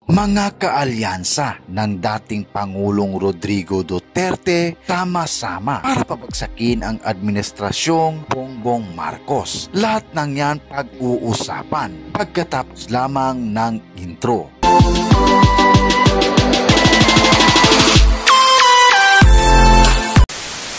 Mga kaalyansa ng dating Pangulong Rodrigo Duterte sama-sama para pabagsakin ang administrasyong Bongbong Marcos. Lahat ng yan pag-uusapan pagkatapos lamang ng intro.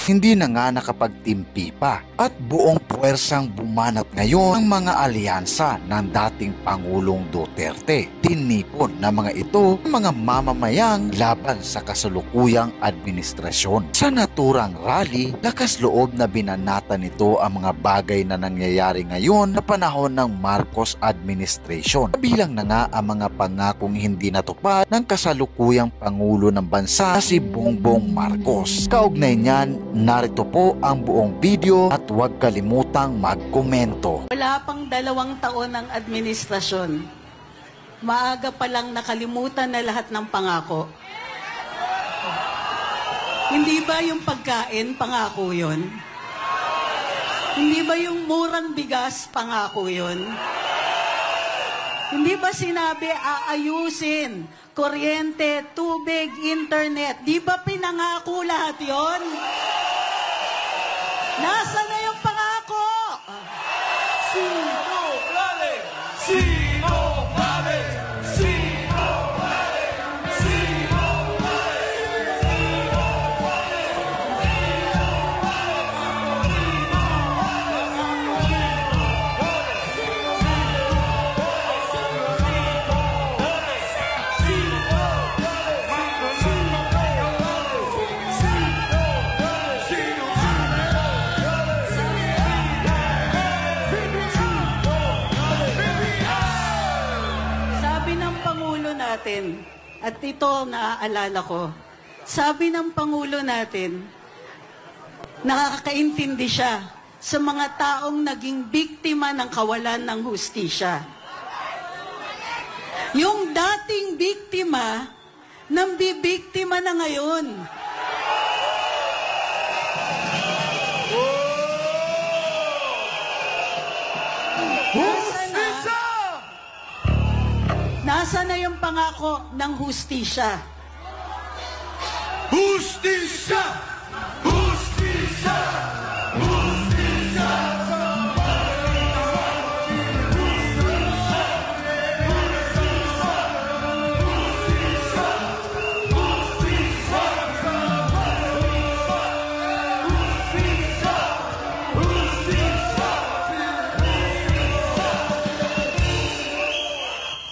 Hindi na nga nakapagtimpi pa at buong puwersang bumanat ngayon ang mga alyansa ng dating Pangulong Duterte. Tinipon na mga ito ang mga mamamayang laban sa kasalukuyang administrasyon. Sa naturang rally, lakas loob na binanata nito ang mga bagay na nangyayari ngayon na panahon ng Marcos administration. Kabilang na nga ang mga pangakong hindi natupad ng kasalukuyang Pangulo ng bansa na si Bongbong Marcos. Kaugnay niyan, narito po ang buong video at huwag kalimutang magkomento. Wala pang 2 taon ng administrasyon. Maaga pa lang nakalimutan na lahat ng pangako. Hindi ba yung pagkain, pangako yun? Hindi ba yung murang bigas, pangako yun? Hindi ba sinabi aayusin, kuryente, tubig, internet? Di ba pinangako lahat yon? Nasaan na yung pangako? Sino galing? Sino galing? Sino galing? Sino natin, at ito naaalala ko, sabi ng Pangulo natin, nakakaintindi siya sa mga taong naging biktima ng kawalan ng hustisya. Yung dating biktima, nambibiktima na ngayon. Nasaan na yung pangako ng hustisya? Hustisya! Hustisya! Hustisya!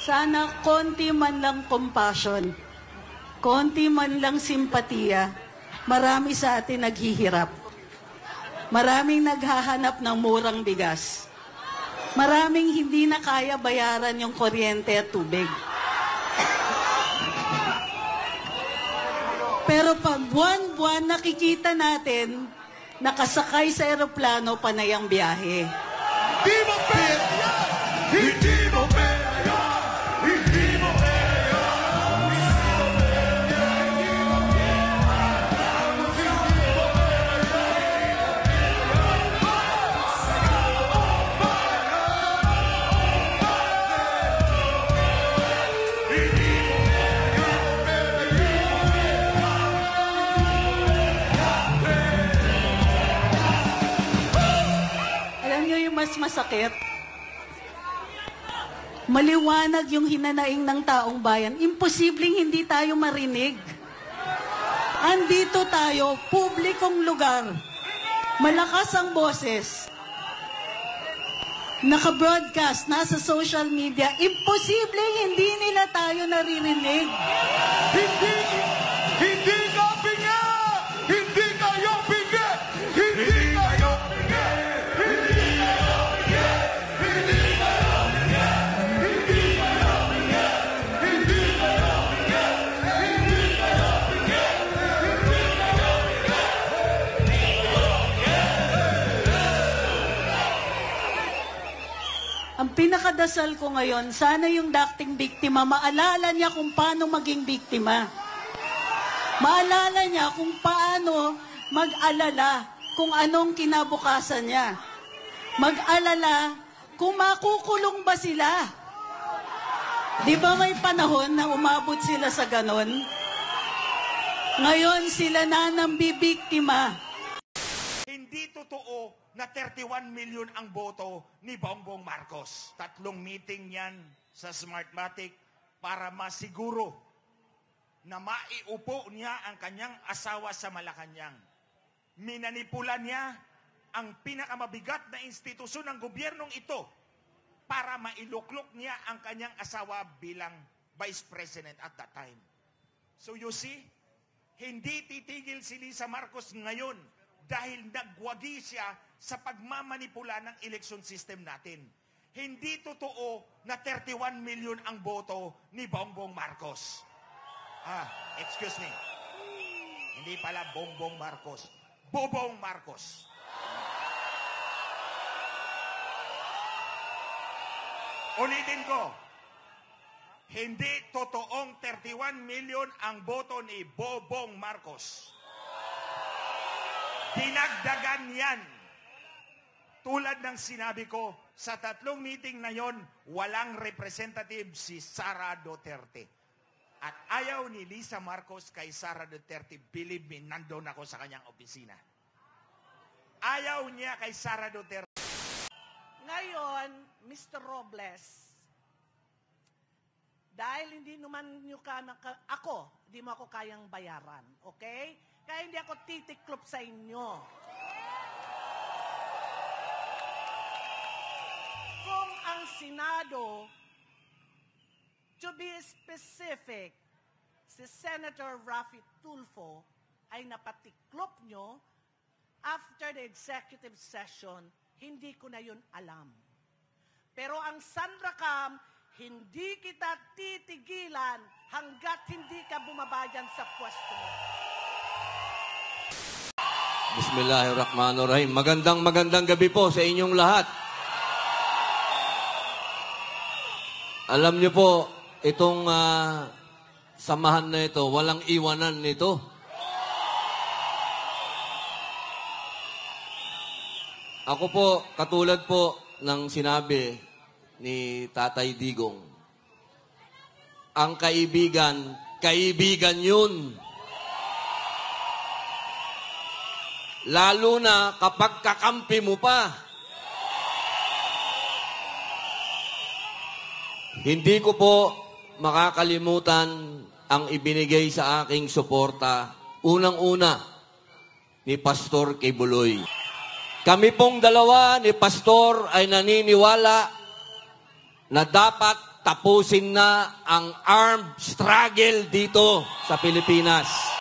Sana konti man lang compassion, konti man lang simpatiya. Marami sa atin naghihirap. Maraming naghahanap ng murang bigas. Maraming hindi na kaya bayaran yung kuryente at tubig. Pero pag buwan-buwan nakikita natin, nakasakay sa eroplano panay ang biyahe. Di mo pera yan! Hindi mo pera yan! Hindi mo pera yan! Alam niyo yung mas masakit? Maliwanag yung hinanaing ng taong bayan. Imposibleng hindi tayo marinig. Andito tayo, publikong lugar. Malakas ang boses. Naka-broadcast, nasa social media. Imposibleng hindi nila tayo naririnig. Hindi ka pinga! Hindi kayo pinga! Hindi kayo pinga! Hindi kayo pinga! Hindi kayo pinga! Hindi kayo pinga! Hindi kayo pinga! Hindi kayo pinga! Ang pinakadasal ko ngayon, sana yung dating biktima, maalala niya kung paano maging biktima. Maalala niya kung paano mag-alala kung anong kinabukasan niya. Mag-alala kung makukulong ba sila. Di ba may panahon na umabot sila sa ganon? Ngayon sila na nambibiktima. Hindi totoo na 31 million ang boto ni Bongbong Marcos. 3 meeting yan sa Smartmatic para masiguro na maiupo niya ang kanyang asawa sa Malacanang. Minanipula niya ang pinakamabigat na institusyon ng gobyernong ito para mailuklok niya ang kanyang asawa bilang Vice President at that time. So you see, hindi titigil si Lisa Marcos ngayon dahil nagwagi siya sa pagmamanipula ng election system natin. Hindi totoo na 31 million ang boto ni Bongbong Marcos. Excuse me. Hindi pala Bongbong Marcos. Bobong Marcos. Ulitin ko. Hindi totoong 31 million ang boto ni Bobong Marcos. Dinagdagan yan. Tulad ng sinabi ko, sa 3 meeting na yon, walang representative si Sara Duterte. At ayaw ni Lisa Marcos kay Sara Duterte, believe me, nandun ako sa kanyang opisina. Ayaw niya kay Sara Duterte. Ngayon, Mr. Robles, dahil hindi naman nyo hindi mo ako kayang bayaran, okay? Kaya hindi ako titiklop sa inyo. Kung ang Senado, to be specific, si Senator Raffy Tulfo ay napatiklop nyo after the executive session, hindi ko na yun alam. Pero ang Sandracam, hindi kita titigilan hanggat hindi ka bumabayan sa pwesto mo. Bismillahirrahmanirrahim. Magandang gabi po sa inyong lahat. Alam niyo po, itong samahan na ito, walang iwanan nito. Ako po, katulad po ng sinabi ni Tatay Digong, ang kaibigan, kaibigan yun. Lalo na kapag kakampi mo pa. Hindi ko po makakalimutan ang ibinigay sa aking suporta, unang-una, ni Pastor Kibuloy. Kami pong dalawa ni Pastor ay naniniwala na dapat tapusin na ang armed struggle dito sa Pilipinas.